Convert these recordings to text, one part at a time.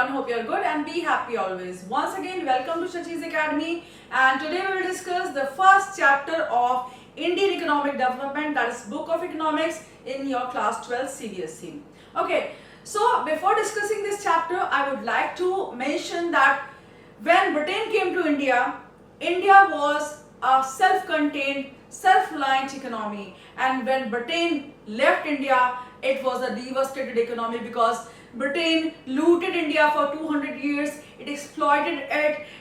everyone. Hope you are good and be happy always. Once again, welcome to Shachi's Academy. And today we will discuss the first chapter of Indian Economic Development, that is Book of Economics in your class 12 CBSE. Okay, so before discussing this chapter, I would like to mention that when Britain came to India, India was a self-contained, self-reliant economy, and when Britain left India, it was a devastated economy because Britain looted India for 200 years. It exploited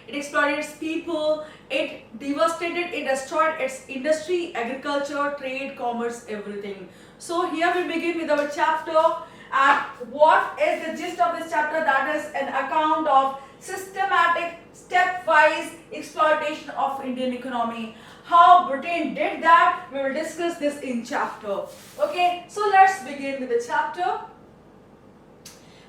its people, it devastated, it destroyed its industry, agriculture, trade, commerce, everything. So here we begin with our chapter. And what is the gist of this chapter? That is an account of systematic, stepwise exploitation of Indian economy. How Britain did that, we will discuss this in chapter. Okay, so let's begin with the chapter.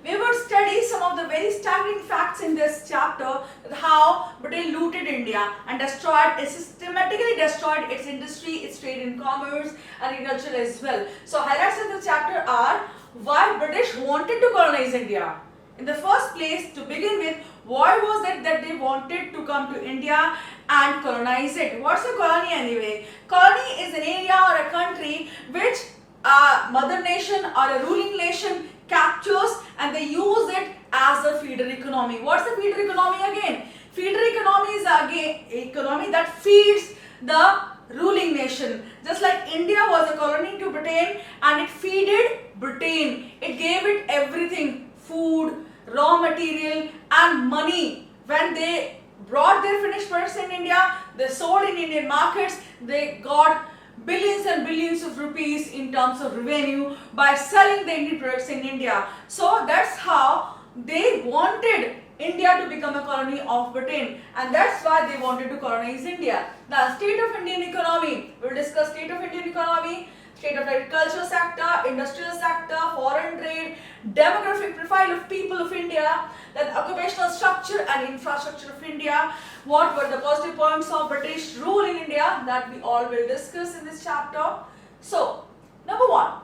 We will study some of the very staggering facts in this chapter, how Britain looted India and systematically destroyed its industry, its trade and commerce and agriculture as well. So highlights of the chapter are why British wanted to colonize India. In the first place, to begin with, why was it that they wanted to come to India and colonize it? What's a colony anyway? Colony is an area or a country which a mother nation or a ruling nation captures and they use it as a feeder economy. What's the feeder economy again? Feeder economy is again economy that feeds the ruling nation. Just like India was a colony to Britain and it feeded Britain. It gave it everything, food, raw material and money. When they brought their finished products in India, they sold in Indian markets, they got billions and billions of rupees in terms of revenue by selling the Indian products in India. So that's how they wanted India to become a colony of Britain, and that's why they wanted to colonize India. Now, state of Indian economy. We'll discuss state of Indian economy, state of agriculture sector, industrial sector, foreign trade, demographic profile of people of India, then occupational structure and infrastructure of India. What were the positive points of British rule in India, that we all will discuss in this chapter. So, number one,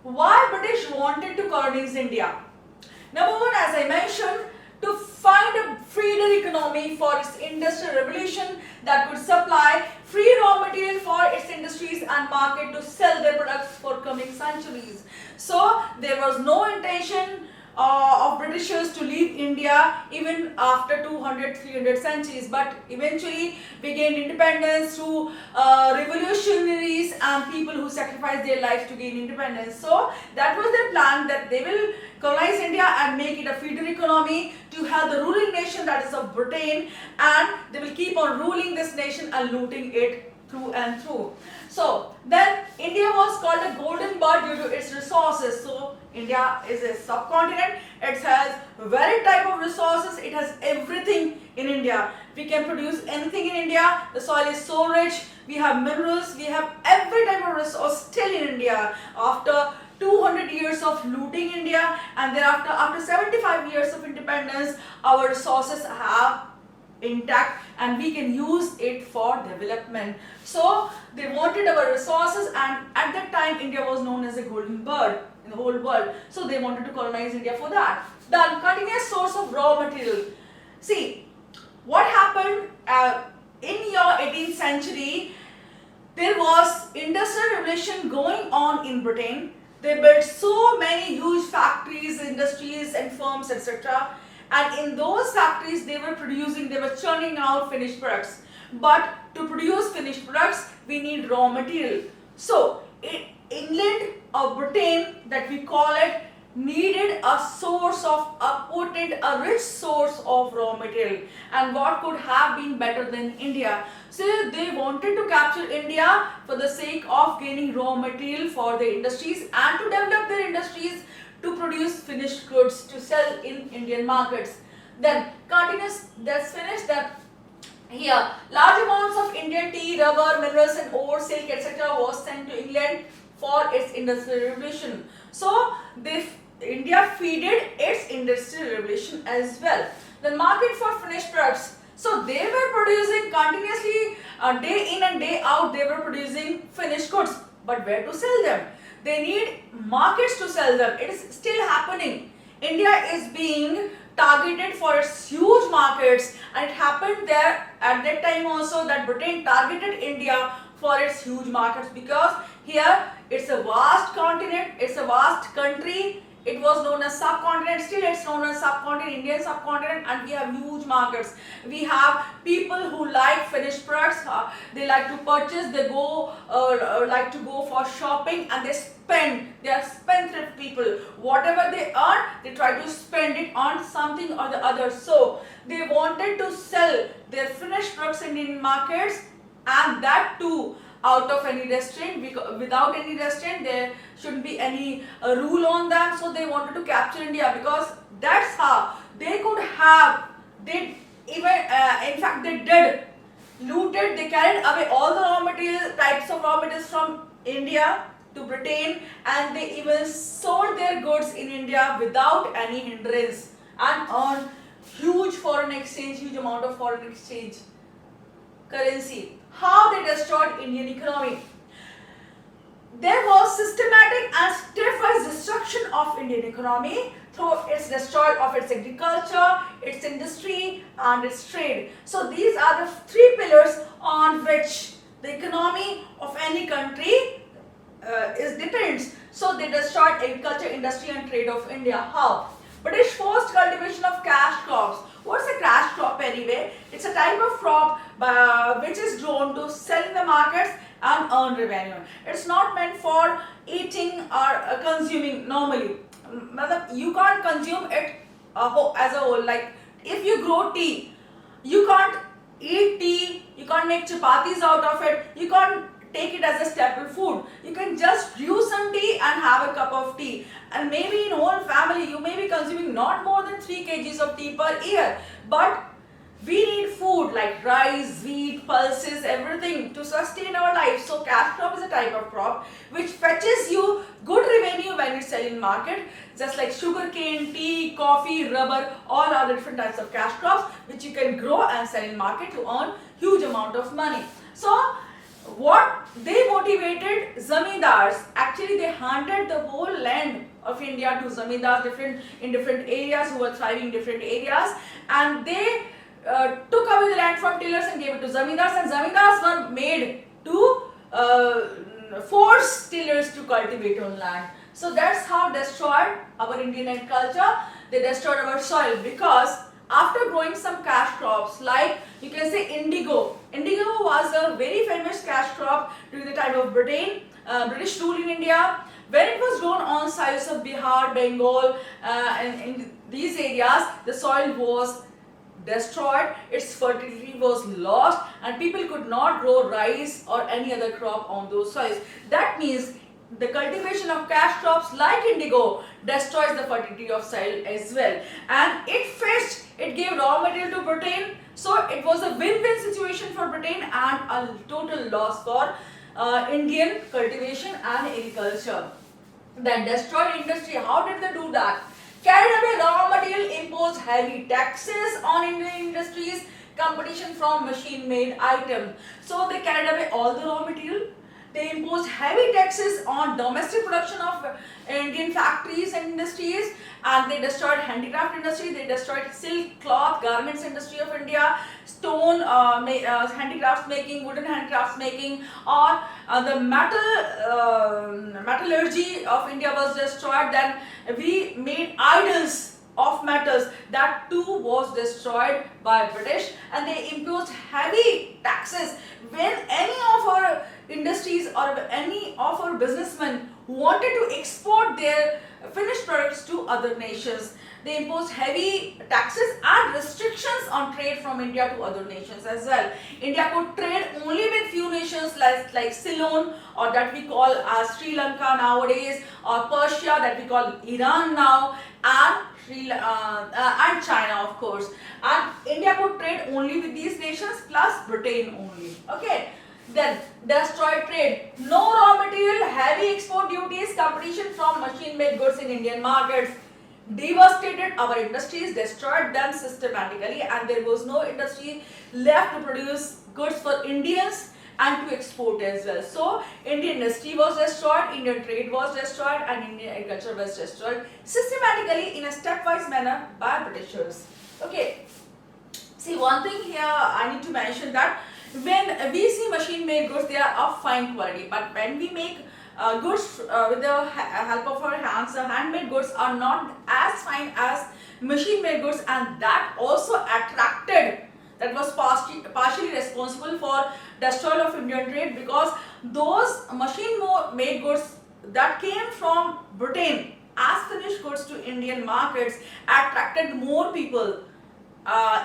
why British wanted to colonize India? Number one, as I mentioned, to find a feeder economy for its industrial revolution that would supply free raw material for its industries and market to sell their products for coming centuries. So there was no intention of Britishers to leave India even after 200-300 centuries, but eventually we gained independence through revolutionaries and people who sacrificed their lives to gain independence. So that was their plan, that they will colonize India and make it a feeder economy to have the ruling nation, that is of Britain, and they will keep on ruling this nation and looting it through and through. So then India was called a golden bird due to its resources. So India is a subcontinent, it has varied type of resources, it has everything in India. We can produce anything in India, the soil is so rich, we have minerals, we have every type of resource still in India. After 200 years of looting India and thereafter after 75 years of independence, our resources have intact and we can use it for development. So they wanted our resources, and at that time India was known as a golden bird in the whole world. So they wanted to colonize India for that. The continuous source of raw material. See, what happened in your 18th century, there was industrial revolution going on in Britain. They built so many huge factories, industries and firms, etc. And in those factories they were churning out finished products. But to produce finished products, we need raw material. So England or Britain, that we call it, needed a rich source of raw material. And what could have been better than India? So they wanted to capture India for the sake of gaining raw material for their industries and to develop their industries to produce finished goods to sell in Indian markets. Then continuous, that's finished. That here large amounts of Indian tea, rubber, minerals and ore, silk, etc. was sent to England for its industrial revolution. So India feeded its industrial revolution as well. The market for finished products. So they were producing continuously, day in and day out, they were producing finished goods. But where to sell them? They need markets to sell them. It is still happening. India is being targeted for its huge markets, and it happened there at that time also that Britain targeted India for its huge markets, because here it's a vast continent, it's a vast country. It was known as subcontinent, still it's known as subcontinent, Indian subcontinent, and we have huge markets. We have people who like finished products, they like to purchase, they go like to go for shopping, and they spend. They are spendthrift people. Whatever they earn, they try to spend it on something or the other. So they wanted to sell their finished products in Indian markets, and that too out of any restraint. Without any restraint, there shouldn't be any rule on them. So they wanted to capture India, because that's how they could have, they even in fact they did looted, they carried away all the raw material, types of raw materials from India to Britain, and they even sold their goods in India without any hindrance, and earned huge foreign exchange, huge amount of foreign exchange currency. How they destroyed Indian economy? There was systematic and stepwise destruction of Indian economy through its destroyal of its agriculture, its industry, and its trade. So these are the three pillars on which the economy of any country is depends. So they destroyed agriculture, industry, and trade of India. How? British forced cultivation of cash crops. What's a cash crop anyway? It's a type of crop which is grown to sell in the markets and earn revenue. It's not meant for eating or consuming normally. You can't consume it as a whole. Like if you grow tea, you can't eat tea, you can't make chapatis out of it, you can't take it as a staple food. You can just use some tea and have a cup of tea, and maybe in whole family you may be consuming not more than 3 kgs of tea per year. But we need food like rice, wheat, pulses, everything to sustain our life. So cash crop is a type of crop which fetches you good revenue when you sell in market, just like sugarcane, tea, coffee, rubber, all are different types of cash crops which you can grow and sell in market to earn huge amount of money. So what they motivated zamindars, actually they handed the whole land of India to zamindars in different areas who were thriving in different areas, and they took away the land from tillers and gave it to zamindars, and zamindars were made to force tillers to cultivate on land. So that's how destroyed our Indian agriculture. They destroyed our soil, because after growing some cash crops, like you can say indigo. Indigo was a very famous cash crop during the time of British rule in India. When it was grown on sides of Bihar, Bengal, and in these areas, the soil was destroyed, its fertility was lost, and people could not grow rice or any other crop on those soils. That means the cultivation of cash crops like indigo destroys the fertility of soil as well, and it gave raw material to Britain. So it was a win-win situation for Britain and a total loss for Indian cultivation and agriculture. Then destroyed industry. How did they do that? Carried away raw material, imposed heavy taxes on Indian industries, competition from machine-made items. So they carried away all the raw material. They imposed heavy taxes on domestic production of Indian factories and industries, and they destroyed handicraft industry, they destroyed silk, cloth, garments industry of India, stone handicrafts making, wooden handicrafts making, or the metallurgy of India was destroyed. Then we made idols of metals, that too was destroyed by British, and they imposed heavy taxes. When any of our industries or any of our businessmen wanted to export their finished products to other nations, they imposed heavy taxes and restrictions on trade from India to other nations as well. India could trade only with few nations like Ceylon, or that we call Sri Lanka nowadays, or Persia that we call Iran now, and China of course. And India could trade only with these nations plus Britain only. Okay. Then destroyed trade, no raw material, heavy export duties, competition from machine-made goods in Indian markets, devastated our industries, destroyed them systematically, and there was no industry left to produce goods for Indians, and to export as well. So Indian industry was destroyed, Indian trade was destroyed, and Indian agriculture was destroyed systematically in a stepwise manner by Britishers. Okay. See, one thing here I need to mention that when we see machine-made goods, they are of fine quality. But when we make goods with the help of our hands, the handmade goods are not as fine as machine-made goods, and that also attracted, that was partially responsible for destroyal of Indian trade, because those machine-made goods that came from Britain as finished goods to Indian markets attracted more people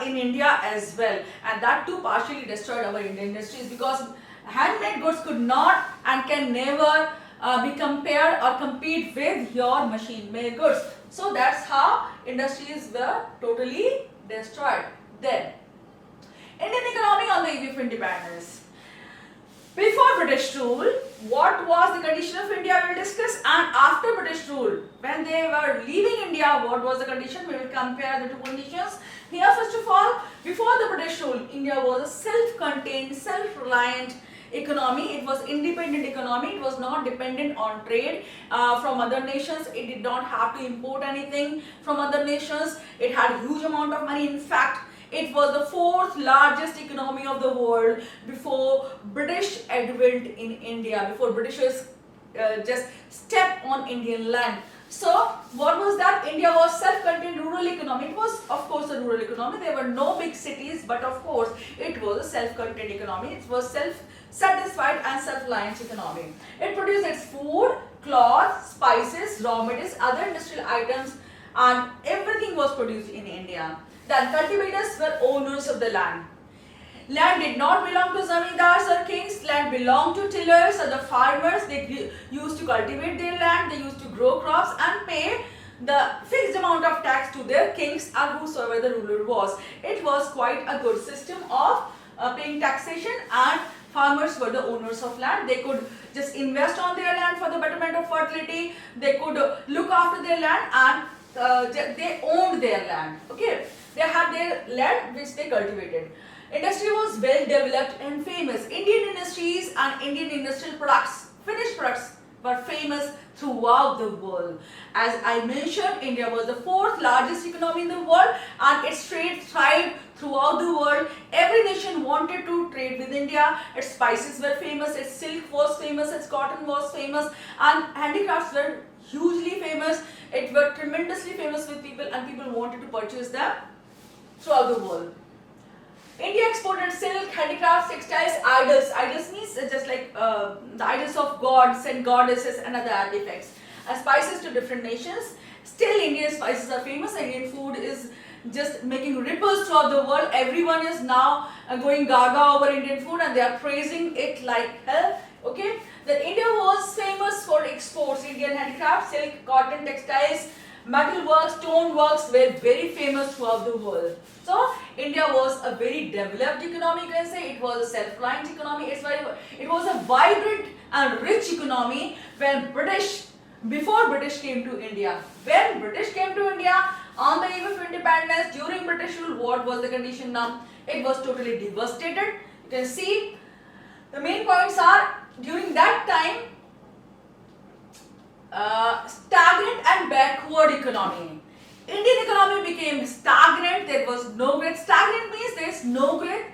in India as well, and that too partially destroyed our Indian industries, because handmade goods could not and can never be compared or compete with your machine made goods. So that's how industries were totally destroyed. Then Indian economy on the eve of independence. Before British rule, what was the condition of India, we will discuss, and after British rule, when they were leaving India, what was the condition? We will compare the two conditions. Here, first of all, before the British rule, India was a self-contained, self-reliant economy. It was independent economy. It was not dependent on trade from other nations. It did not have to import anything from other nations. It had huge amount of money. In fact, it was the fourth largest economy of the world before British advent in India, before Britishers just stepped on Indian land. So what was that? India was self-contained rural economy. It was of course a rural economy. There were no big cities, but of course it was a self-contained economy. It was self-satisfied and self-reliant economy. It produced its food, cloth, spices, raw materials, other industrial items, and everything was produced in India. Then cultivators were owners of the land. Land did not belong to zamindars or kings. Land belonged to tillers or the farmers. They used to cultivate their land. They used to grow crops and pay the fixed amount of tax to their kings or whosoever the ruler was. It was quite a good system of paying taxation, and farmers were the owners of land. They could just invest on their land for the betterment of fertility. They could look after their land, and they owned their land. Okay, they had their land which they cultivated. Industry was well developed and famous. Indian industries and Indian industrial products, finished products, were famous throughout the world. As I mentioned, India was the fourth largest economy in the world, and its trade thrived throughout the world. Every nation wanted to trade with India. Its spices were famous, its silk was famous, its cotton was famous, and handicrafts were hugely famous. It were tremendously famous with people, and people wanted to purchase them throughout the world. India exported silk, handicrafts, textiles, idols. Idols means just like the idols of gods and goddesses and other artifacts. Spices to different nations. Still, Indian spices are famous. Indian food is just making ripples throughout the world. Everyone is now going gaga over Indian food, and they are praising it like hell. Okay, then India was famous for exports. Indian handicrafts, silk, cotton, textiles, metal works, stone works were very famous throughout the world. So India was a very developed economy, you can say. It was a self-reliant economy. It was a vibrant and rich economy before British came to India. When British came to India on the eve of independence, during British rule, what was the condition now? It was totally devastated. You can see the main points are, during that time, stagnant and backward economy. Indian economy became stagnant. There was no growth. Stagnant means there is no growth,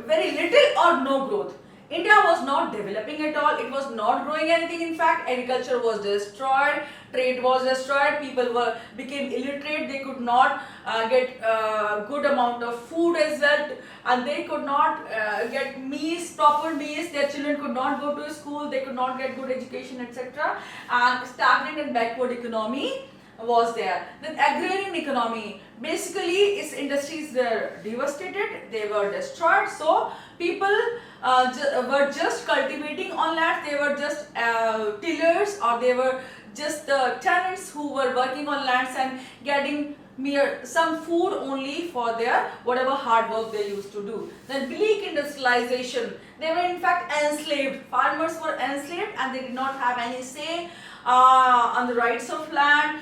very little or no growth. India was not developing at all. It was not growing anything. In fact, agriculture was destroyed, trade was destroyed, people became illiterate. They could not get good amount of food as well, and they could not get meals, proper meals. Their children could not go to school. They could not get good education, etc. And stagnant and backward economy was there. Then agrarian economy, basically its industries were devastated, they were destroyed. So people were just cultivating on land. They were just tillers, or they were just the tenants who were working on lands and getting mere some food only for their whatever hard work they used to do. Then bleak industrialization, they were in fact enslaved. Farmers were enslaved, and they did not have any say on the rights of land.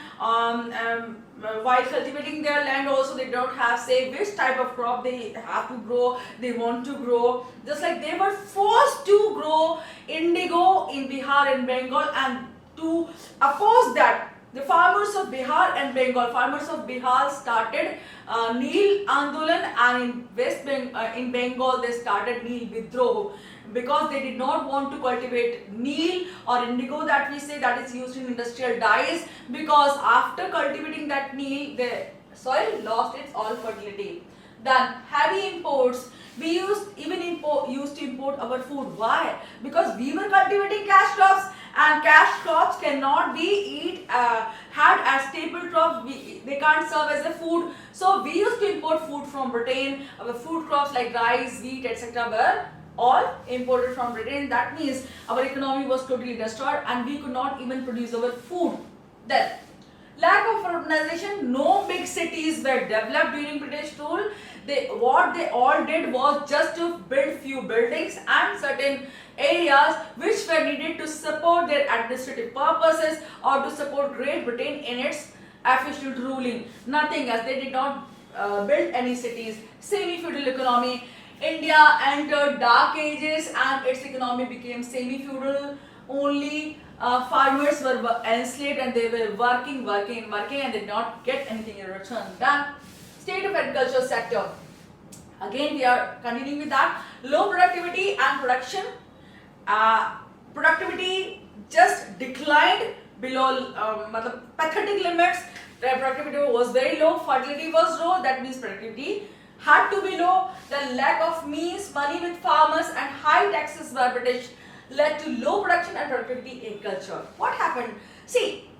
while cultivating their land also they don't have say which type of crop they have to grow, they want to grow. Just like they were forced to grow indigo in Bihar and Bengal, and to oppose that the farmers of Bihar and Bengal, farmers of Bihar started Neel Andolan, and in Bengal they started Neel Vidroh, because they did not want to cultivate Neel or indigo that we say that is used in industrial dyes, because after cultivating that Neel the soil lost its all fertility. Then heavy imports. We used to import our food. Why? Because we were cultivating cash crops, and cash crops cannot be had as staple crops. They can't serve as a food. So we used to import food from Britain. Our food crops like rice, wheat, etc. were all imported from Britain. That means our economy was totally destroyed, and we could not even produce our food. Then lack of urbanization. No big cities were developed during British rule. What they all did was just to build few buildings and certain areas which were needed to support their administrative purposes or to support Great Britain in its efficient ruling. Nothing else. They did not build any cities. Semi-feudal economy. India entered dark ages and its economy became semi-feudal. Only farmers were enslaved, and they were working and did not get anything in return. Then state of agriculture sector. Again we are continuing with that. Low productivity and production. Productivity just declined below pathetic limits. The productivity was very low, fertility was low, that means productivity had to be low. The lack of means, money with farmers, and high taxes by British led to low production and productivity in culture. What happened? See,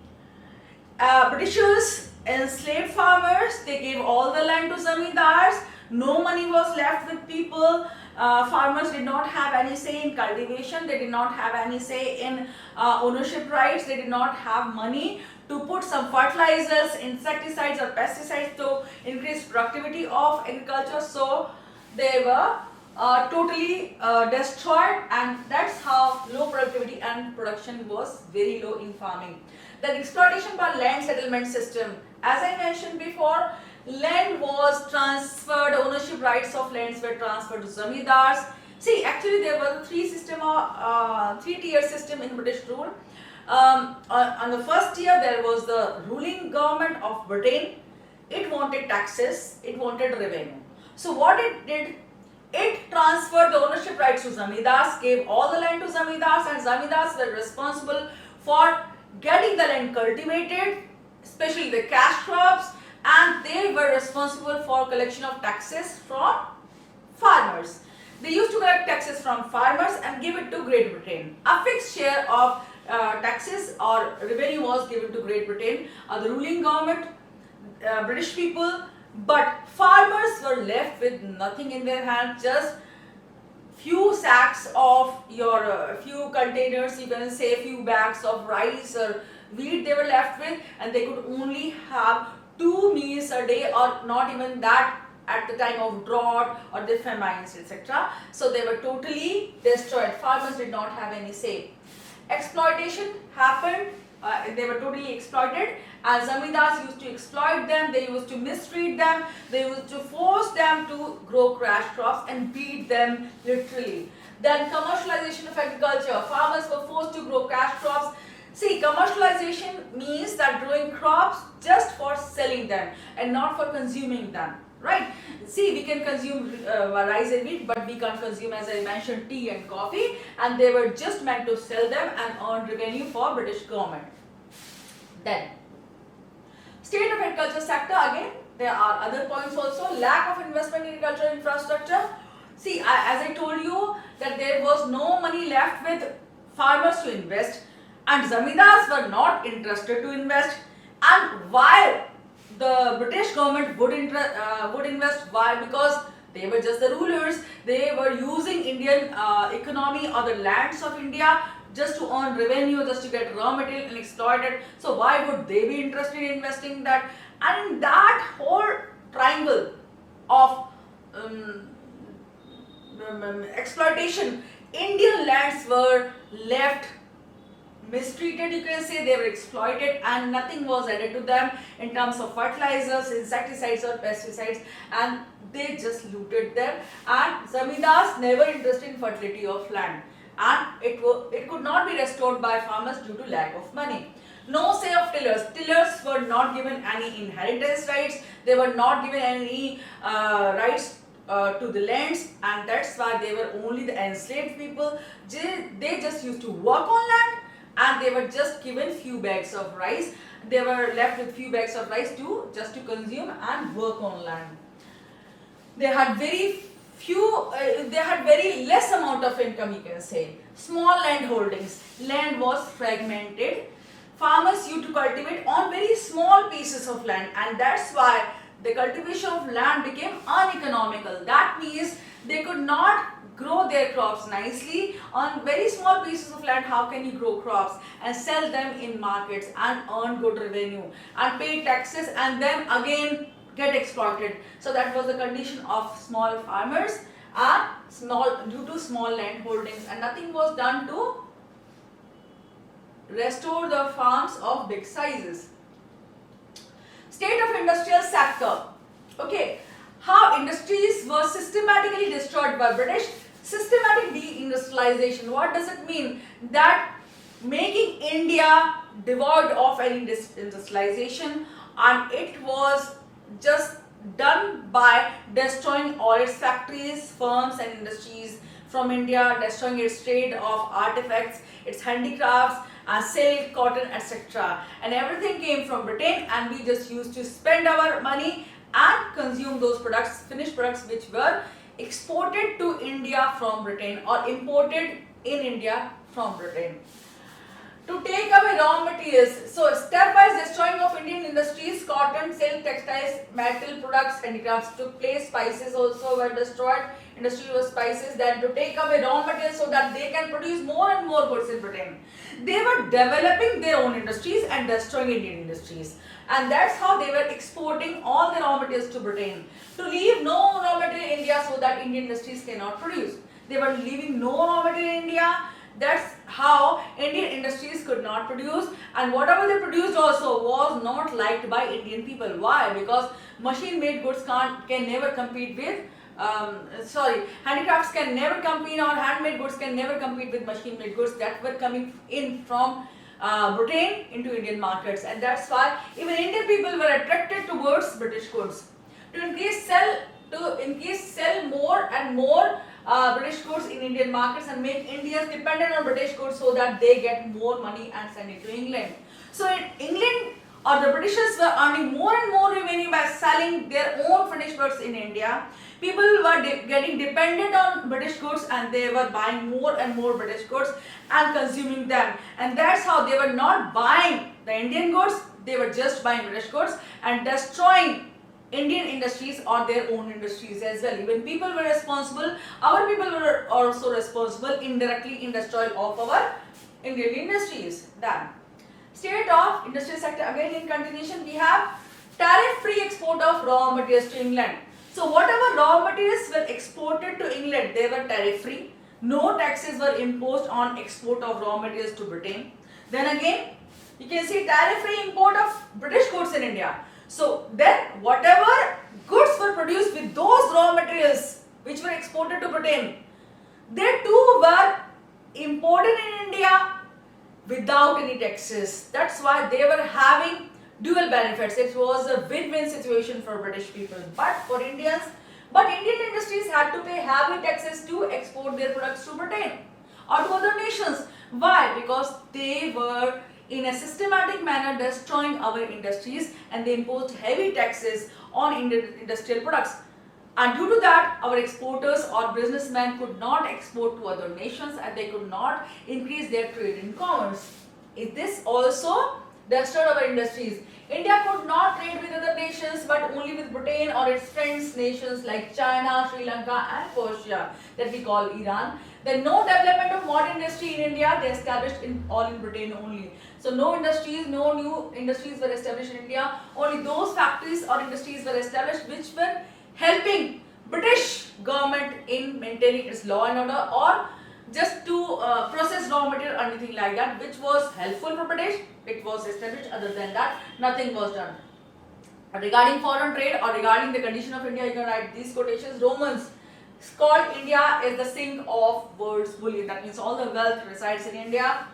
Britishers enslaved farmers, they gave all the land to zamindars, no money was left with people. Farmers did not have any say in cultivation, they did not have any say in ownership rights, they did not have money to put some fertilizers, insecticides or pesticides to increase productivity of agriculture. So they were totally destroyed, and that's how low productivity and production was very low in farming. Then exploitation by land settlement system. As I mentioned before, land was transferred, ownership rights of lands were transferred to zamindars. See, actually there was a three-tier system in British rule. On the first tier there was the ruling government of Britain. It wanted taxes, it wanted revenue. So what it did, it transferred the ownership rights to zamindars, gave all the land to zamindars, and zamindars were responsible for getting the land cultivated, especially the cash crops, and they were responsible for collection of taxes from farmers. They used to collect taxes from farmers and give it to Great Britain. A fixed share of taxes or revenue was given to Great Britain, the ruling government, British people, but farmers were left with nothing in their hand, just few sacks of your few containers, you can say few bags of rice or wheat they were left with, and they could only have 2 meals a day, or not even that at the time of drought or the famines, etc. So they were totally destroyed. Farmers did not have any say. Exploitation happened. They were totally exploited, and zamindars used to exploit them, they used to mistreat them, they used to force them to grow cash crops and beat them literally. Then commercialization of agriculture. Farmers were forced to grow cash crops. See, commercialization means that growing crops just for selling them and not for consuming them, right? See, we can consume rice and wheat, but we can't consume, as I mentioned, tea and coffee, and they were just meant to sell them and earn revenue for British government. Then, state of agriculture sector. Again, there are other points also. Lack of investment in agricultural infrastructure. See, as I told you that there was no money left with farmers to invest, and zamindars were not interested to invest. And while the British government would invest, why? Because they were just the rulers. They were using Indian economy or the lands of India just to earn revenue, just to get raw material and exploit it. So why would they be interested in investing in that? And in that whole triangle of exploitation, Indian lands were left mistreated, you can say. They were exploited and nothing was added to them in terms of fertilizers, insecticides or pesticides, and they just looted them. And zamindars never interested in fertility of land, and it could not be restored by farmers due to lack of money. No say of tillers. Tillers were not given any inheritance rights. They were not given any rights to the lands, and that's why they were only the enslaved people. They just used to work on land, and they were just given few bags of rice. They were left with few bags of rice to just to consume and work on land. They had very they had very less amount of income, you can say. Small land holdings. Land was fragmented. Farmers used to cultivate on very small pieces of land, and that's why the cultivation of land became uneconomical. That means they could not grow their crops nicely on very small pieces of land. How can you grow crops and sell them in markets and earn good revenue and pay taxes and then again get exploited? So that was the condition of small farmers and due to small land holdings, and nothing was done to restore the farms of big sizes. State of industrial sector. Okay, how industries were systematically destroyed by British. Systematic deindustrialization. What does it mean? That making India devoid of any industrialization, and it was just done by destroying all its factories, firms and industries from India, destroying its trade of artifacts, its handicrafts, silk, cotton, etc. And everything came from Britain, and we just used to spend our money and consume those products, finished products, which were exported to India from Britain or imported in India from Britain. To take away raw materials. So stepwise destroying of Indian industries, cotton, silk, textiles, metal products, handicrafts took place. Spices also were destroyed. Industry was spices. Then to take away raw materials so that they can produce more and more goods in Britain. They were developing their own industries and destroying Indian industries. And that's how they were exporting all the raw materials to Britain. To leave no raw material in India so that Indian industries cannot produce. They were leaving no raw material in India. That's how Indian industries could not produce, and whatever they produced also was not liked by Indian people. Why? Because machine-made goods can never compete with handicrafts can never compete, or handmade goods can never compete with machine-made goods that were coming in from Britain into Indian markets, and that's why even Indian people were attracted towards British goods. To increase sell more and more British goods in Indian markets and make Indians dependent on British goods so that they get more money and send it to England. So in England, or the Britishers were earning more and more revenue by selling their own finished goods in India. People were getting dependent on British goods, and they were buying more and more British goods and consuming them. And that's how they were not buying the Indian goods, they were just buying British goods and destroying Indian industries or their own industries as well. Even people were responsible, our people were also responsible indirectly in destroyal of our Indian industries. Then, state of industrial sector, again in continuation we have tariff-free export of raw materials to England. So whatever raw materials were exported to England, they were tariff-free. No taxes were imposed on export of raw materials to Britain. Then again, you can see tariff-free import of British goods in India. So then whatever goods were produced with those raw materials which were exported to Britain, they too were imported in India without any taxes. That's why they were having dual benefits. It was a win-win situation for British people. But Indian industries had to pay heavy taxes to export their products to Britain or to other nations. Why? Because they were in a systematic manner destroying our industries, and they imposed heavy taxes on Indian industrial products. And due to that, our exporters or businessmen could not export to other nations, and they could not increase their trade in commerce. This also destroyed our industries. India could not trade with other nations, but only with Britain or its friends nations like China, Sri Lanka and Persia, that we call Iran. Then no development of modern industry in India, they established all in Britain only. So no new industries were established in India. Only those factories or industries were established which were helping British government in maintaining its law and order, or just to process raw material or anything like that, which was helpful for British. It was established. Other than that, nothing was done. Regarding foreign trade or regarding the condition of India, you can write these quotations. Romans called India is the sink of world's bullion. That means all the wealth resides in India.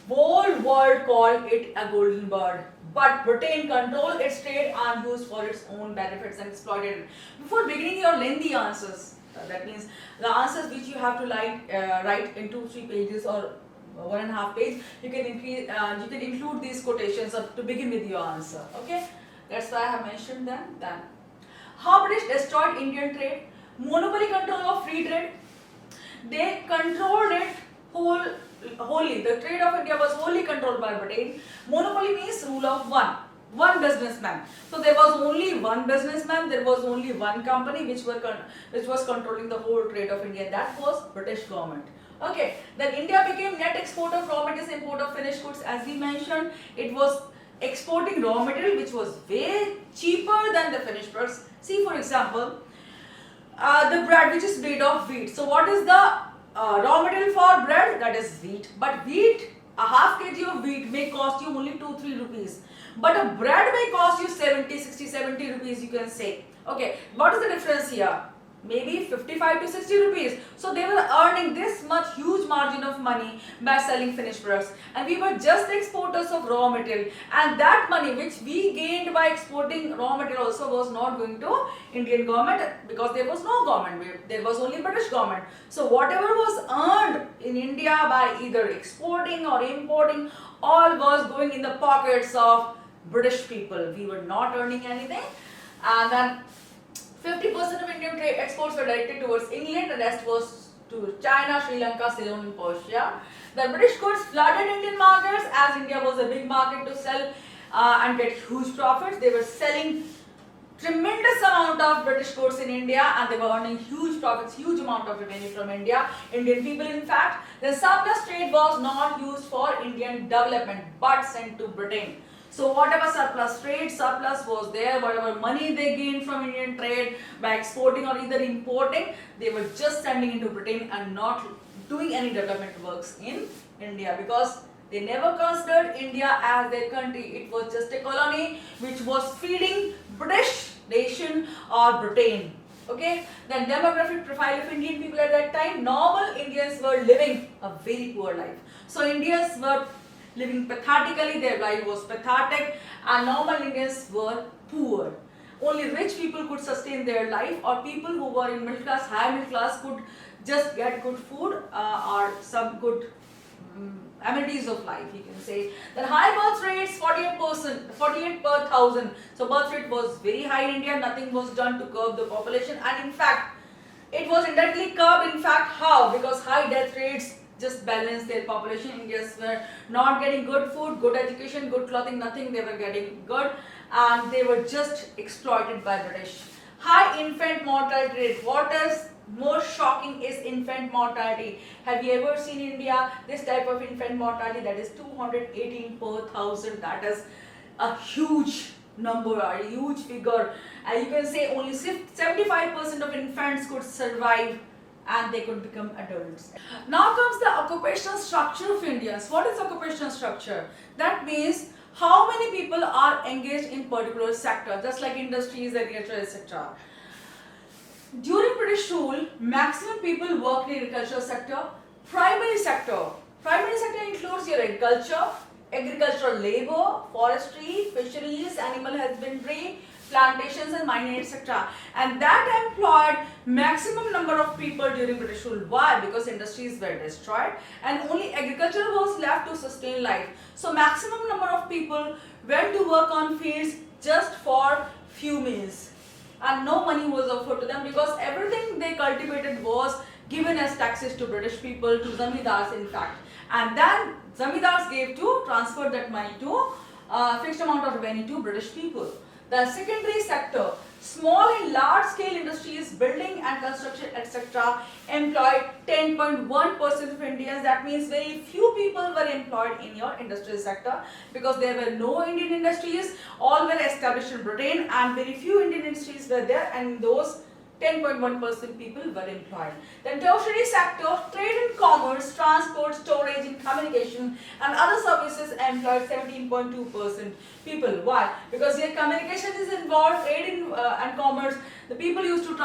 Whole world called it a golden bird. But Britain controlled its trade and used for its own benefits and exploited it. Before beginning your lengthy answers, that means the answers which you have to write in 2-3 pages or 1.5 page, you can include these quotations to begin with your answer. Okay, that's why I have mentioned them. Then, how British destroyed Indian trade? Monopoly control of free trade. They controlled it wholly. The trade of India was wholly controlled by Britain. Monopoly means rule of one businessman. So there was only one businessman, there was only one company which was controlling the whole trade of India. That was British government. Okay, then India became net exporter of raw materials, import of finished goods. As we mentioned, it was exporting raw material which was way cheaper than the finished products. See, for example, the bread which is made of wheat. So what is the raw material for bread? That is wheat. But wheat, a half kg of wheat may cost you only 2-3 rupees. But a bread may cost you 70 rupees, you can say. Okay, what is the difference here? Maybe 55 to 60 rupees. So they were earning this much huge margin of money by selling finished products. And we were just the exporters of raw material. And that money which we gained by exporting raw material also was not going to Indian government, because there was no government. There was only British government. So whatever was earned in India by either exporting or importing, all was going in the pockets of British people. We were not earning anything. And then 50% of Indian trade exports were directed towards England, the rest was to China, Sri Lanka, Ceylon and Persia. The British goods flooded Indian markets, as India was a big market to sell and get huge profits. They were selling tremendous amount of British goods in India and they were earning huge profits, huge amount of revenue from India, Indian people in fact. The surplus trade was not used for Indian development but sent to Britain. So whatever surplus trade, surplus was there, whatever money they gained from Indian trade by exporting or either importing, they were just sending into Britain and not doing any development works in India, because they never considered India as their country. It was just a colony which was feeding British nation or Britain. Okay, then demographic profile of Indian people at that time. Normal Indians were living a very poor life. So Indians were living pathetically, their life was pathetic, and normal Indians were poor. Only rich people could sustain their life, or people who were in middle class, high middle class could just get good food or some good amenities of life, you can say. Then high birth rates, 48 per 1,000. So birth rate was very high in India, nothing was done to curb the population, and in fact, it was indirectly curbed. In fact, how? Because high death rates just balanced their population. Indians were not getting good food, good education, good clothing, nothing they were getting good, and they were just exploited by British. High infant mortality rate. What is more shocking is infant mortality. Have you ever seen in India this type of infant mortality? That is 218 per 1,000. That is a huge number, a huge figure. And you can say only 75% of infants could survive and they could become adults. Now comes the occupational structure of Indians. What is occupational structure? That means how many people are engaged in particular sector, just like industries, agriculture, etc. During British rule, maximum people worked in agricultural sector. Primary sector. Primary sector includes your agriculture, agricultural labor, forestry, fisheries, animal husbandry, plantations and mining, etc. And that employed maximum number of people during British rule. Why? Because industries were destroyed and only agriculture was left to sustain life. So maximum number of people went to work on fields just for few meals. And no money was offered to them, because everything they cultivated was given as taxes to British people, to zamindars in fact. And then zamindars transferred that money to fixed amount of revenue to British people. The secondary sector, small and large scale industries, building and construction, etc. employed 10.1% of Indians. That means very few people were employed in your industrial sector, because there were no Indian industries, all were established in Britain and very few Indian industries were there, and those 10.1% people were employed. Then tertiary sector, trade and commerce, transport, storage and communication and other services employed 17.2% people. Why? Because here communication is involved, trade and commerce. The people used to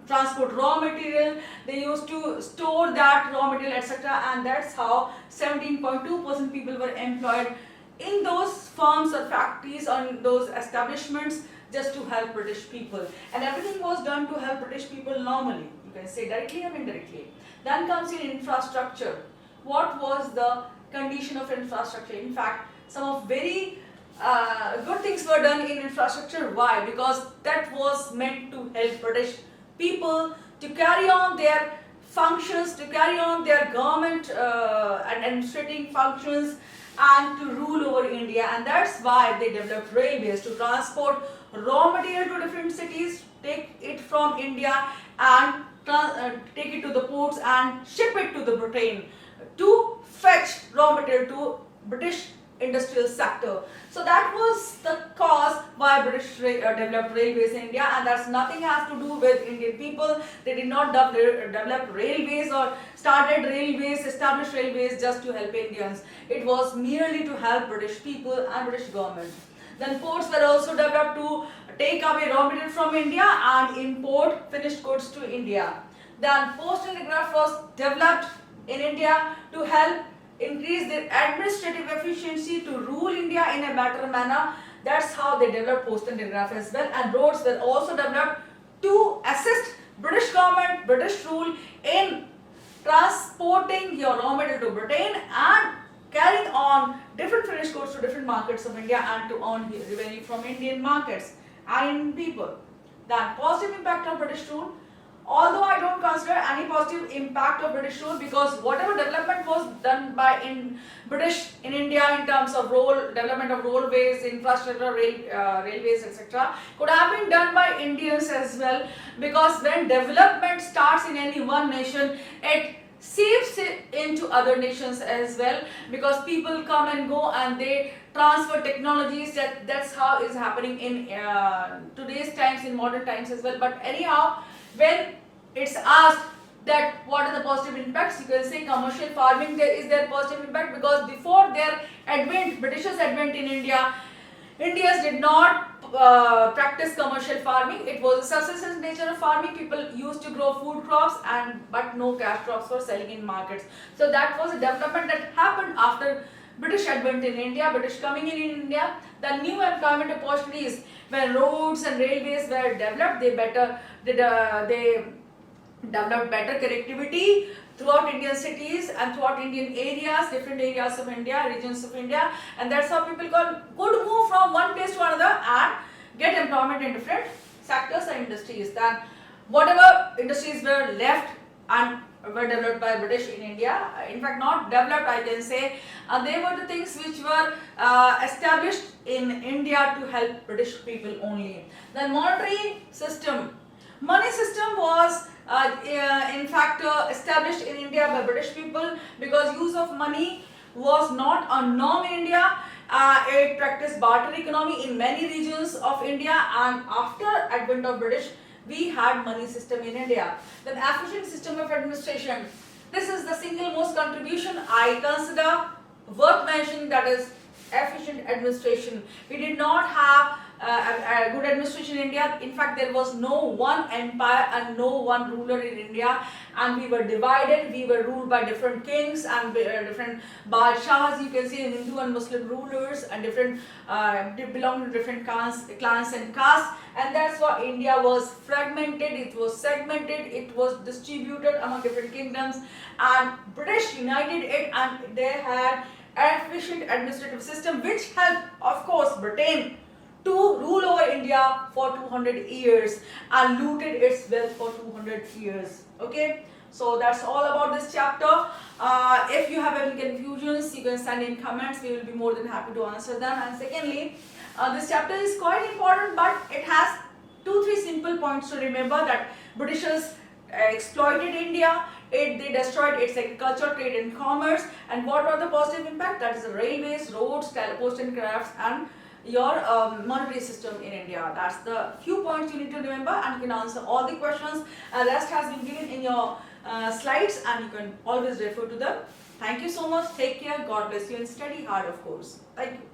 transport raw material, they used to store that raw material, etc. And that's how 17.2% people were employed in those firms or factories, on those establishments, just to help British people. And everything was done to help British people normally. You can say directly or indirectly. Then comes in infrastructure. What was the condition of infrastructure? In fact, some of very good things were done in infrastructure. Why? Because that was meant to help British people to carry on their functions, to carry on their government and administrating functions, and to rule over India. And that's why they developed railways to transport raw material to different cities, take it from India and take it to the ports and ship it to the Britain to fetch raw material to British industrial sector. So that was the cause why British developed railways in India, and that's nothing has to do with Indian people. They did not develop railways or started railways, established railways just to help Indians. It was merely to help British people and British government. Then ports were also developed to take away raw material from India and import finished goods to India. Then post and telegraph was developed in India to help increase their administrative efficiency to rule India in a better manner. That's how they developed post and telegraph as well. And roads were also developed to assist British government, British rule in transporting your raw material to Britain and carrying on different finished goods to different markets of India and to earn revenue from Indian markets and Indian people. Then positive impact of British rule. Although I don't consider any positive impact of British rule, because whatever development was done by British in India in terms of development of roadways, infrastructure, railways, etc., could have been done by Indians as well. Because when development starts in any one nation, it seeps into other nations as well, because people come and go and they transfer technologies. That's how is happening in today's times, in modern times as well. But anyhow, when it's asked that what are the positive impacts, you can say commercial farming is their positive impact, because before their advent, Britishers' advent in India, Indians did not practice commercial farming. It was a subsistence nature of farming. People used to grow food crops but no cash crops for selling in markets. So that was a development that happened after British advent in India, British coming in India. The new employment opportunities, when roads and railways were developed, they developed better connectivity throughout Indian cities and throughout Indian areas, different areas of India, regions of India, and that's how people could move from one place to another and get employment in different sectors and industries. Then whatever industries were left and were developed by British in India, in fact not developed, I can say, they were the things which were established in India to help British people only. Then monetary system. Money system was in fact established in India by British people, because use of money was not a norm in India. It practiced barter economy in many regions of India, and after advent of British, we had money system in India. Then efficient system of administration. This is the single most contribution I consider worth mentioning, that is efficient administration. We did not have a good administration in India. In fact, there was no one empire and no one ruler in India, and we were divided. We were ruled by different kings and different badshahs, you can say, Hindu and Muslim rulers, and different belonged to different clans and castes, and that's why India was fragmented, it was segmented, it was distributed among different kingdoms, and British united it, and they had an efficient administrative system which helped, of course, Britain to rule over India for 200 years and looted its wealth for 200 years. Okay, so that's all about this chapter. If you have any confusions, you can send in comments. We will be more than happy to answer them. And secondly, this chapter is quite important, but it has 2-3 simple points to remember. That Britishers exploited India, they destroyed its agriculture, trade and commerce, and what are the positive impact? That is the railways, roads, post and crafts, and your monetary system in India. That's the few points you need to remember, and you can answer all the questions. Rest has been given in your slides, and you can always refer to them. Thank you so much. Take care. God bless you, and study hard, of course. Thank you.